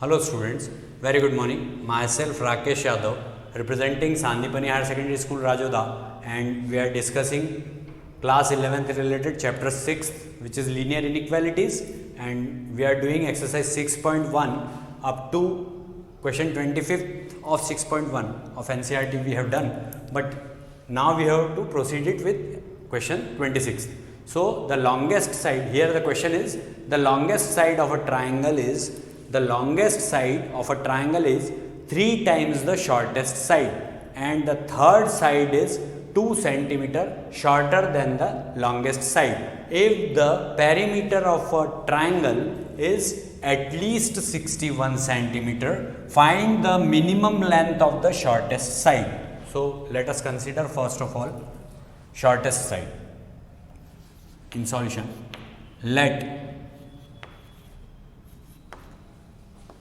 Hello students, very good morning. Myself Rakesh Yadav, representing Sandipani Higher Secondary School Rajoda, and we are discussing class 11th related chapter 6, which is linear inequalities, and we are doing exercise 6.1 up to question 25th of 6.1 of NCERT we have done, but now we have to proceed it with question 26. So the longest side, here the question is, the longest side of a triangle is 3 times the shortest side, and the third side is 2 centimeter shorter than the longest side. If the perimeter of a triangle is at least 61 centimeter, find the minimum length of the shortest side. So let us consider first of all shortest side. In solution, let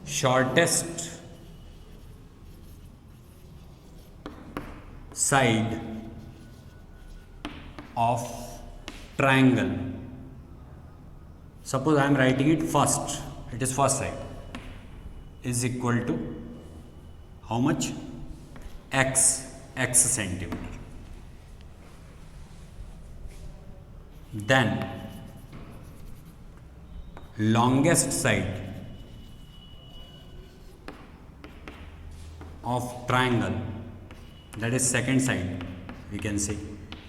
shortest side of triangle, suppose I am writing it first, it is first side, is equal to how much? X centimeter. Then longest side of triangle, that is second side, we can say,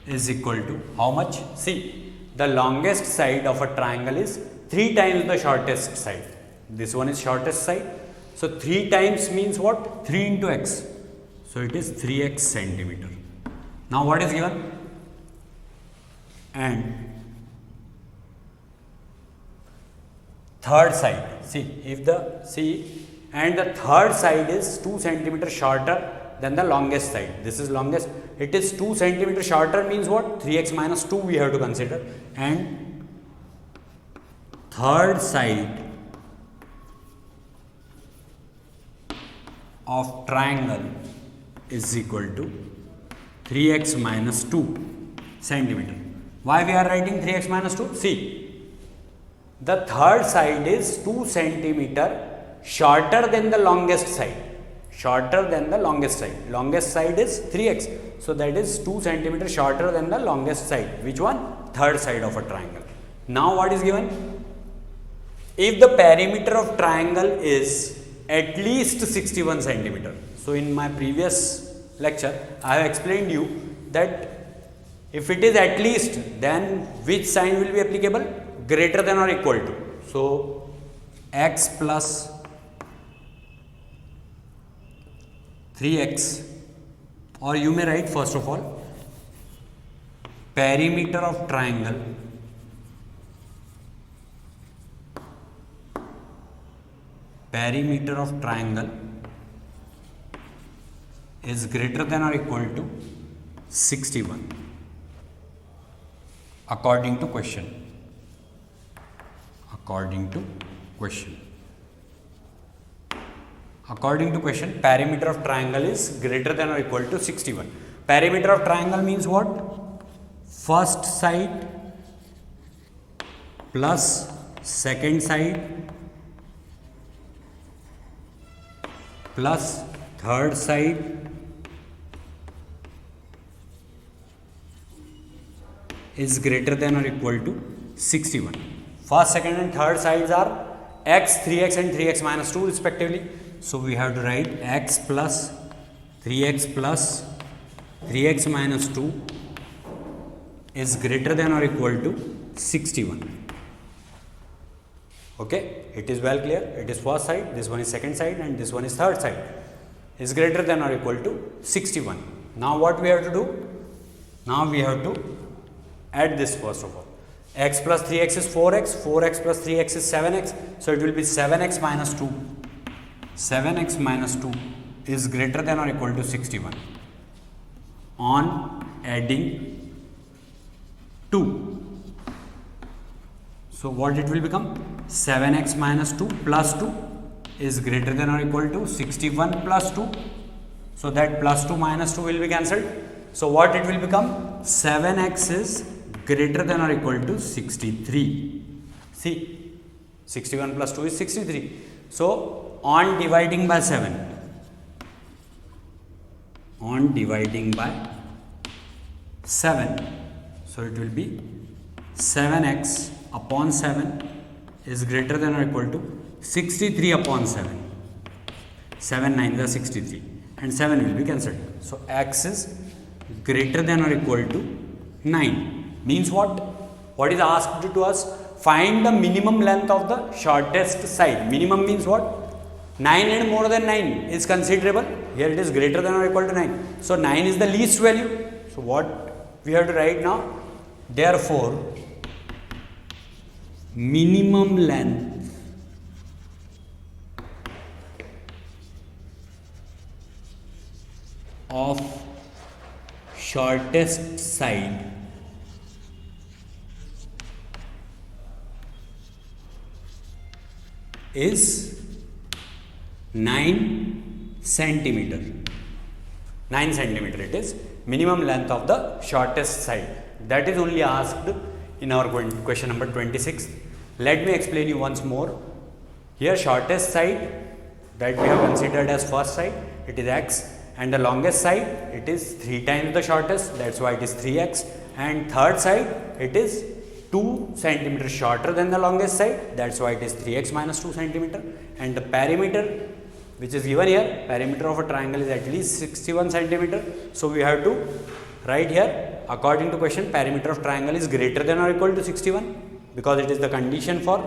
is equal to how much? See, the longest side of a triangle is 3 times the shortest side. This one is shortest side. So 3 times means what? 3 into x. So it is 3x centimeter. Now what is given? And third side, and the third side is 2 centimeter shorter than the longest side. This is longest, it is 2 centimeter shorter means what? 3x minus 2 we have to consider, and third side of triangle is equal to 3x minus 2 centimeter. Why we are writing 3x minus 2? See, the third side is 2 centimeter shorter than the longest side. Longest side is 3x. So that is 2 centimeter shorter than the longest side. Which one? Third side of a triangle. Now what is given? If the perimeter of triangle is at least 61 centimeter. So in my previous lecture, I have explained you that if it is at least, then which sign will be applicable? Greater than or equal to. So x plus 3x, or you may write first of all perimeter of triangle is greater than or equal to 61 according to question. According to question, perimeter of triangle is greater than or equal to 61. Perimeter of triangle means what? First side plus second side plus third side is greater than or equal to 61. First, second and third sides are x, 3x and 3x minus 2 respectively. So we have to write x plus 3x plus 3x minus 2 is greater than or equal to 61. Okay, it is well clear. It is first side, this one is second side, and this one is third side. Is greater than or equal to 61. Now what we have to do? Now we have to add this first of all. X plus 3x is 4x, 4x plus 3x is 7x, so it will be 7x minus 2. 7x minus 2 is greater than or equal to 61 on adding 2. So what it will become? 7x minus 2 plus 2 is greater than or equal to 61 plus 2. So that plus 2 minus 2 will be cancelled. So what it will become? 7x is greater than or equal to 63. See, 61 plus 2 is 63. So on dividing by 7, on dividing by 7, so it will be 7x upon 7 is greater than or equal to 63 upon 7. 7 9 is 63 and 7 will be cancelled. So x is greater than or equal to 9. Means what? What is asked to us? Find the minimum length of the shortest side. Minimum means what? 9 and more than 9 is considerable. Here it is greater than or equal to 9. So 9 is the least value. So what we have to write now? Therefore, minimum length of shortest side is 9 centimeter. 9 centimeter it is minimum length of the shortest side. That is only asked in our question number 26. Let me explain you once more. Here shortest side that we have considered as first side, it is x, and the longest side it is 3 times the shortest, that's why it is 3x, and third side it is 2 centimeter shorter than the longest side, that's why it is 3x minus 2 centimeter, and the perimeter which is given here, perimeter of a triangle is at least 61 centimeter. So we have to write here, according to question, perimeter of triangle is greater than or equal to 61 because it is the condition for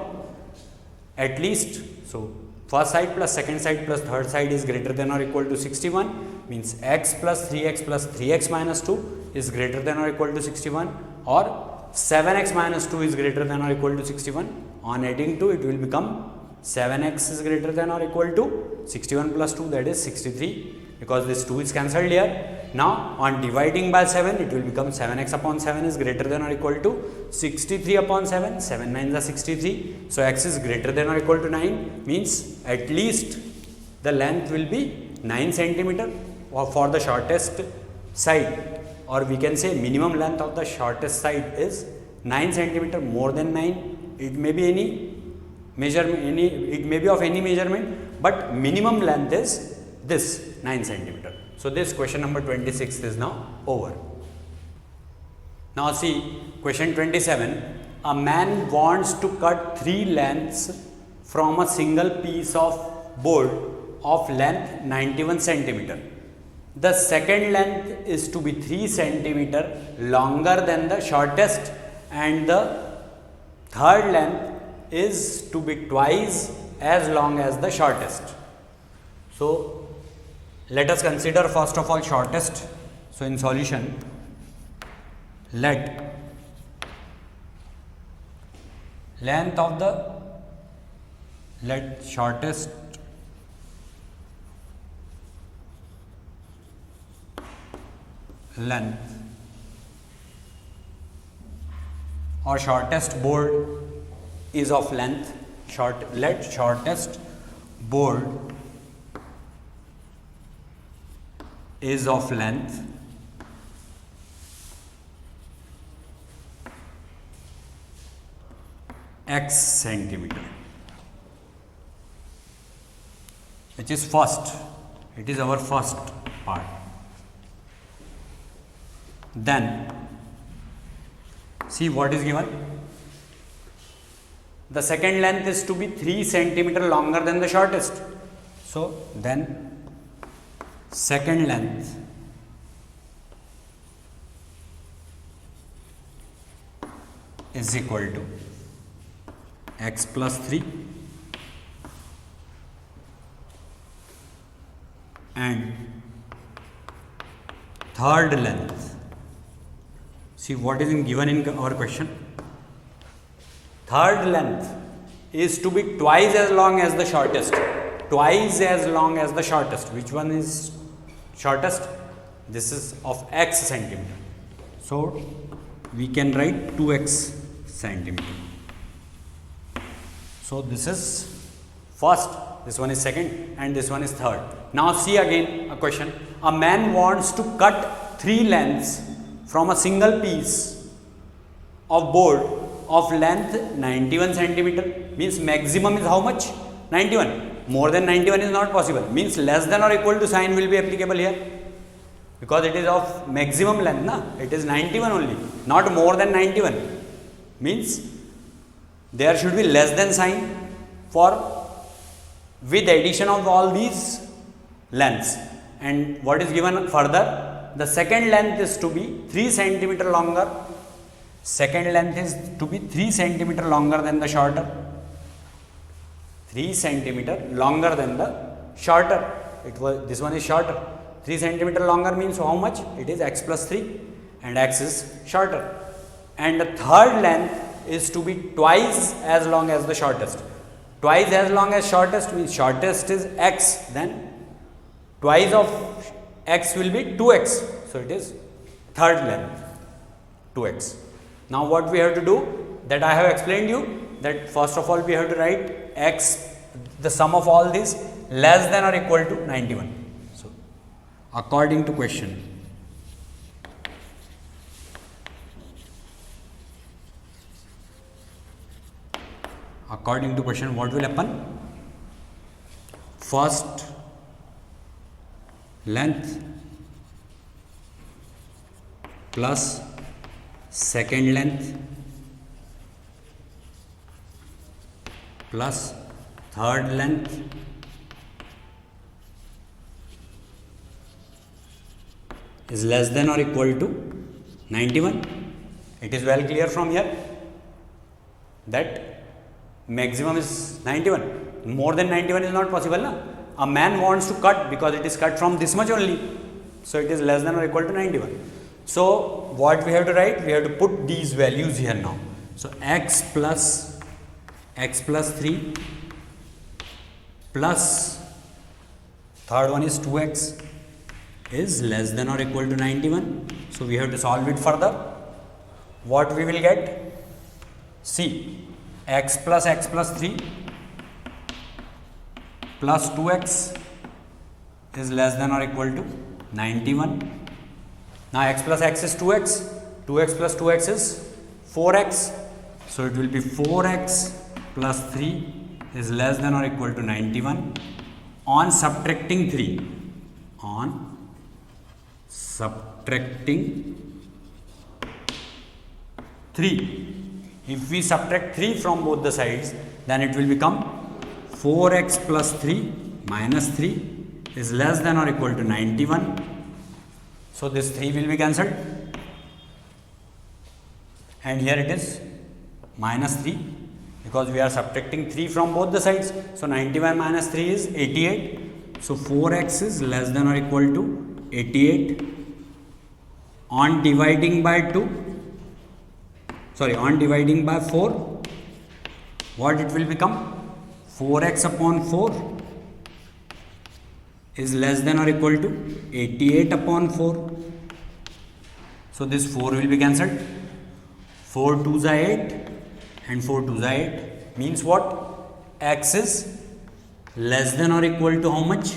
at least. So first side plus second side plus third side is greater than or equal to 61, means x plus 3x minus 2 is greater than or equal to 61, or 7x minus 2 is greater than or equal to 61. On adding 2 it will become 7x is greater than or equal to 61 plus 2, that is 63, because this 2 is cancelled here. Now on dividing by 7 it will become 7x upon 7 is greater than or equal to 63 upon 7, 7 9 is 63. So x is greater than or equal to 9, means at least the length will be 9 centimeter for the shortest side, or we can say minimum length of the shortest side is 9 centimeter. More than 9, it may be any measurement, it may be of any measurement, but minimum length is this 9 centimeter. So this question number 26 is now over. Now see question 27. A man wants to cut 3 lengths from a single piece of board of length 91 centimeter. The second length is to be 3 centimeter longer than the shortest, and the third length is to be twice as long as the shortest. So let us consider first of all shortest. So in solution, let length of the shortest length or shortest board is of length, let shortest board is of length x centimeter, which is first, it is our first part. Then see what is given. The second length is to be 3 centimeter longer than the shortest. So then second length is equal to x plus 3 and third length. See what is given in our question. Third length is to be twice as long as the shortest. Twice as long as the shortest. Which one is shortest? This is of x centimeter. So we can write 2x centimeter. So this is first, this one is second, and this one is third. Now see again a question. A man wants to cut 3 lengths from a single piece of board of length 91 centimeter, means maximum is how much? 91. More than 91 is not possible. Means less than or equal to sign will be applicable here. Because it is of maximum length, na? It is 91 only, not more than 91. Means there should be less than sign for with addition of all these lengths. And what is given further? The second length is to be 3 centimeter longer. Second length is to be 3 centimeter longer than the shorter. 3 centimeter longer than the shorter. This one is shorter. 3 centimeter longer means how much? It is x plus 3 and x is shorter. And the third length is to be twice as long as the shortest. Twice as long as shortest means shortest is x, then twice of x will be 2x. So it is third length 2x. Now what we have to do, that I have explained you, that first of all we have to write x, the sum of all these less than or equal to 91. So according to question, what will happen? First length plus second length plus third length is less than or equal to 91. It is well clear from here that maximum is 91. More than 91 is not possible, na? A man wants to cut because it is cut from this much only. So it is less than or equal to 91. So what we have to write? We have to put these values here now. So x plus 3 plus third one is 2x is less than or equal to 91. So we have to solve it further. What we will get? See, x plus 3 plus 2x is less than or equal to 91. Now x plus x is 2x, 2x plus 2x is 4x. So it will be 4x plus 3 is less than or equal to 91 on subtracting 3. On subtracting 3. If we subtract 3 from both the sides, then it will become 4x plus 3 minus 3 is less than or equal to 91. So this 3 will be cancelled. And here it is minus 3 because we are subtracting 3 from both the sides. So 91 minus 3 is 88. So 4x is less than or equal to 88 on dividing by 2. Sorry, on dividing by 4, what it will become? 4x upon 4 is less than or equal to 88 upon 4. So this 4 will be cancelled. 4 2s are 8 and 4 2s are 8 means what? X is less than or equal to how much?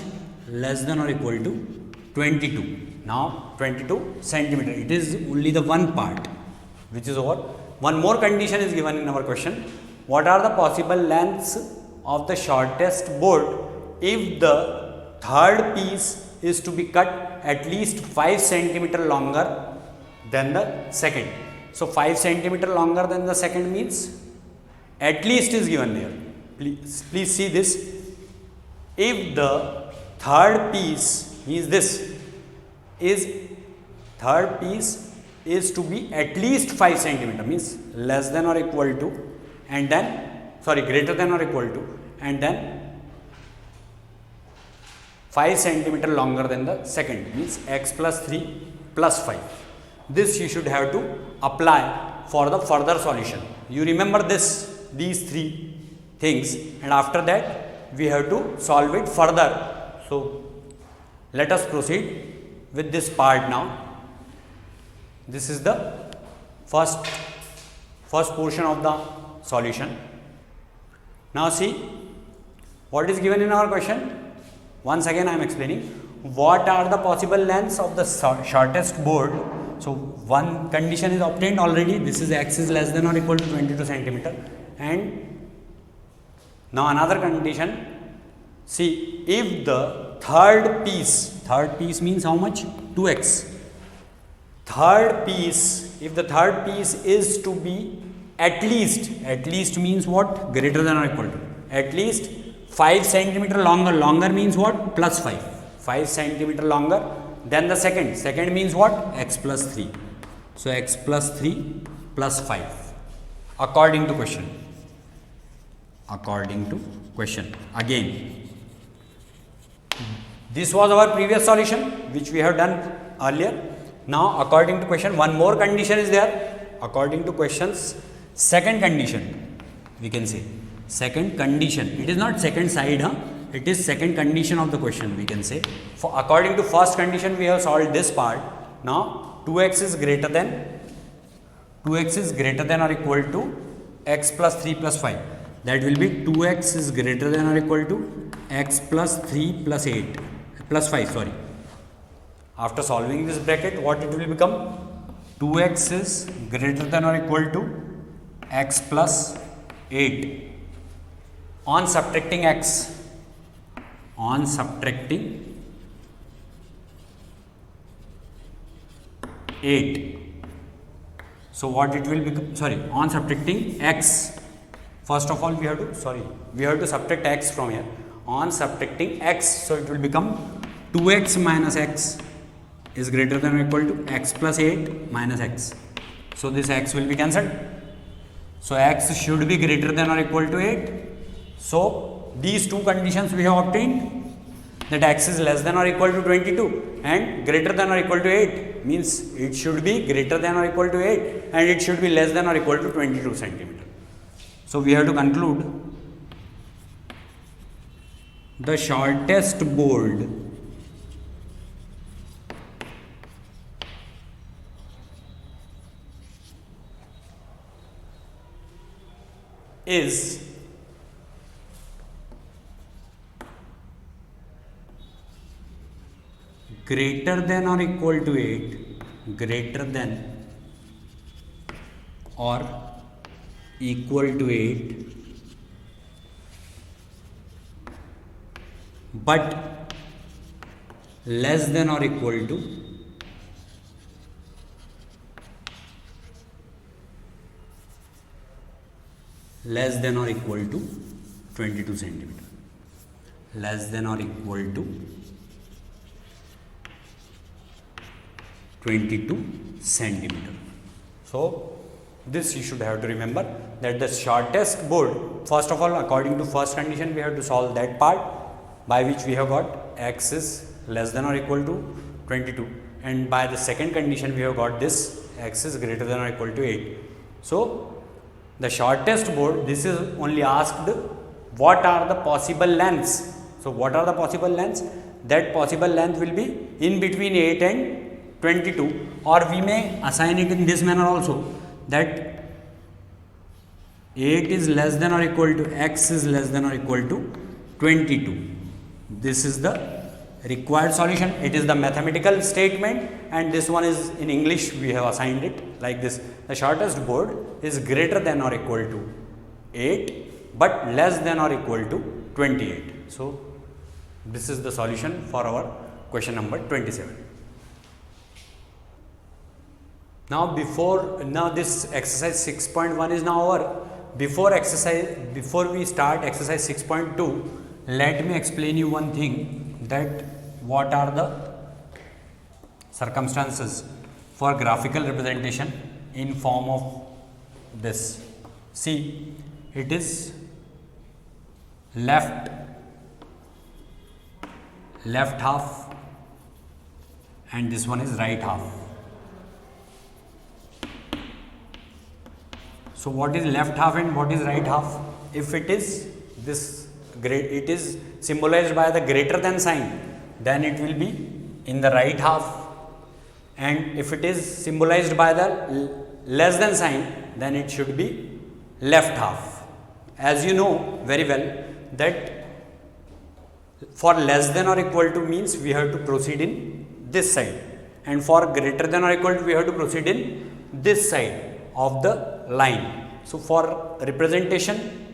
Less than or equal to 22. Now 22 centimeter. It is only the one part which is over. One more condition is given in our question. What are the possible lengths of the shortest board if the third piece is to be cut at least 5 centimeter longer than the second? So 5 centimeter longer than the second means at least is given there. Please see this. If the third piece is this, third piece is to be at least 5 centimeter means less than or equal to and then greater than or equal to and then 5 centimeter longer than the second means x plus 3 plus 5. This you should have to apply for the further solution. You remember these 3 things and after that we have to solve it further. So let us proceed with this part now. This is the first portion of the solution. Now see what is given in our question. Once again I am explaining what are the possible lengths of the shortest board. So one condition is obtained already. This is x is less than or equal to 22 centimeter and now another condition. see, if the third piece means how much? 2x. If the third piece is to be at least means what? Greater than or equal to, at least 5 centimeter longer means what? Plus 5 centimeter longer than the second means what? X plus 3. So x plus 3 plus 5 according to question. Again, this was our previous solution which we have done earlier. Now according to question, one more condition is there. According to questions, second condition, we can say second condition, it is not second side, it is second condition of the question, we can say. For according to first condition, we have solved this part. Now 2x is greater than or equal to x plus 3 plus 5. That will be 2x is greater than or equal to x plus 3 plus 8 plus 5, sorry. After solving this bracket, what it will become? 2x is greater than or equal to x plus 8. On subtracting x, 8. So what it will become? Sorry, on subtracting x. First of all, we have to subtract x from here. On subtracting x, so it will become 2x minus x is greater than or equal to x plus 8 minus x. So this x will be cancelled. So x should be greater than or equal to 8. So these two conditions we have obtained, that x is less than or equal to 22 and greater than or equal to 8, means it should be greater than or equal to 8 and it should be less than or equal to 22 centimeter. So we have to conclude the shortest board is greater than or equal to 8, greater than or equal to 8, but less than or equal to less than or equal to 22 centimeter, less than or equal to 22 centimeter. So this you should have to remember, that the shortest board, first of all, according to first condition, we have to solve that part by which we have got x is less than or equal to 22, and by the second condition we have got this x is greater than or equal to 8. So the shortest board, this is only asked what are the possible lengths. So what are the possible lengths? That possible length will be in between 8 and 22, or we may assign it in this manner also, that 8 is less than or equal to x is less than or equal to 22. This is the required solution. It is the mathematical statement, and this one is in English, we have assigned it like this. The shortest board is greater than or equal to 8 but less than or equal to 28. So this is the solution for our question number 27. Now this exercise 6.1 is now over. Before we start exercise 6.2, let me explain you one thing, that what are the circumstances for graphical representation in form of this. See, it is left half and this one is right half. So what is left half and what is right half? If it is this it is symbolized by the greater than sign, then it will be in the right half, and if it is symbolized by the less than sign, then it should be left half. As you know very well that for less than or equal to means we have to proceed in this side, and for greater than or equal to we have to proceed in this side of the line. So for representation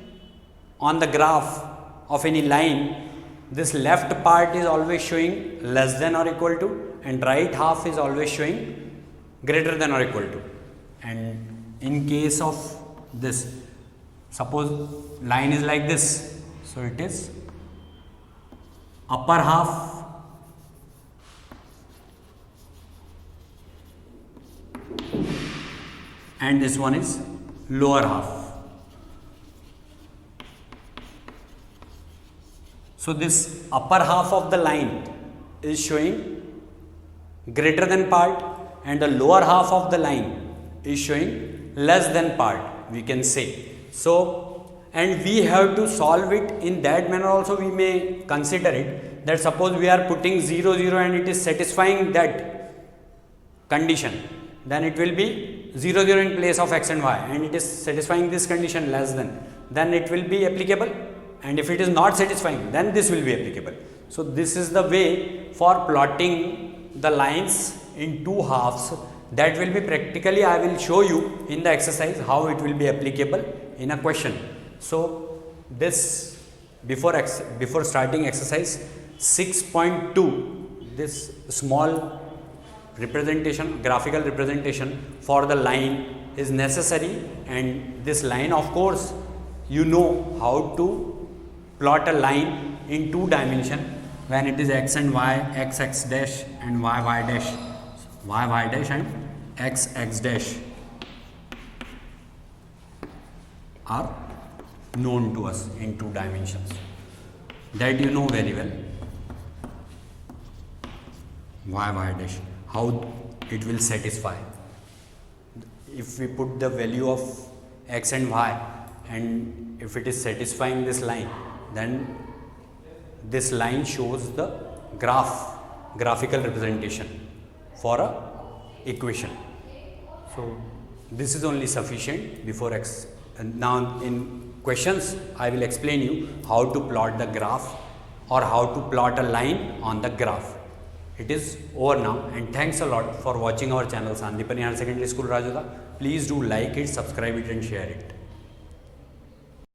on the graph of any line, this left part is always showing less than or equal to, and right half is always showing greater than or equal to. And in case of this, suppose line is like this, so it is upper half and this one is lower half. So this upper half of the line is showing greater than part and the lower half of the line is showing less than part, we can say. So, and we have to solve it in that manner also. We may consider it that suppose we are putting 0, 0 and it is satisfying that condition, then it will be 0, 0 in place of x and y, and it is satisfying this condition less than, then it will be applicable. And if it is not satisfying, then this will be applicable. So this is the way for plotting the lines in two halves. That will be practically, I will show you in the exercise how it will be applicable in a question. So this before starting exercise 6.2, this small representation, graphical representation for the line is necessary, and this line, of course, you know how to plot a line in two dimension when it is x and y, x x dash and y y dash, y y dash and x x dash are known to us in two dimensions. That you know very well. Y y dash, how it will satisfy. If we put the value of x and y, and if it is satisfying this line, then this line shows the graphical representation for a equation. So this is only sufficient before x. And now in questions I will explain you how to plot the graph or how to plot a line on the graph. It is over now, and thanks a lot for watching our channel Sandipani Higher Secondary School Rajodha. Please do like it, subscribe it and share it.